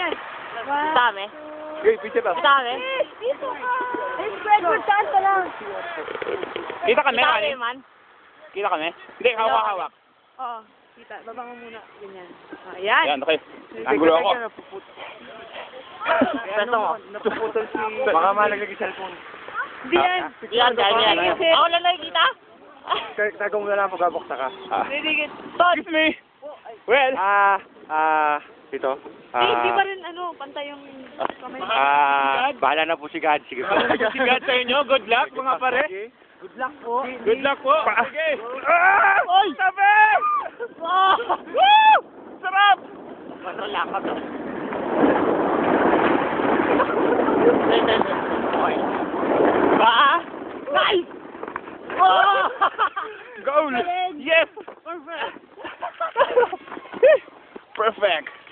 yan. Dami. Okay, picture lang. Dami. Dito ka. Hey, Fredward, saan ka lang? Kita kami, Dami Ani? man. Kita kami? Hindi, hawak-hawak. Oo. Kita. Baba mo muna. Ganyan. Ayan. Yan, okay. Anggulo ako. Gusto mo? Napuputol si... Baka malaglag yung cellphone. Hindi yan. Yan, ganyan. Kasi- Ako lang nakikita? Tagaw mo na lang pagkabuksa ka. Hindi. Excuse me. Well, Ito. Hindi pa rin pantay yung kamay. Bahala na po si God. Sige po. sigat sa inyo. Good luck, mga pare. Good luck po. Good luck po. Okay. Oy! Sabi! Oh! Woo! Sarap! Kontrol ako to. Okay. Ba? Nice! Oh! Goal! Yes! Perfect! Perfect.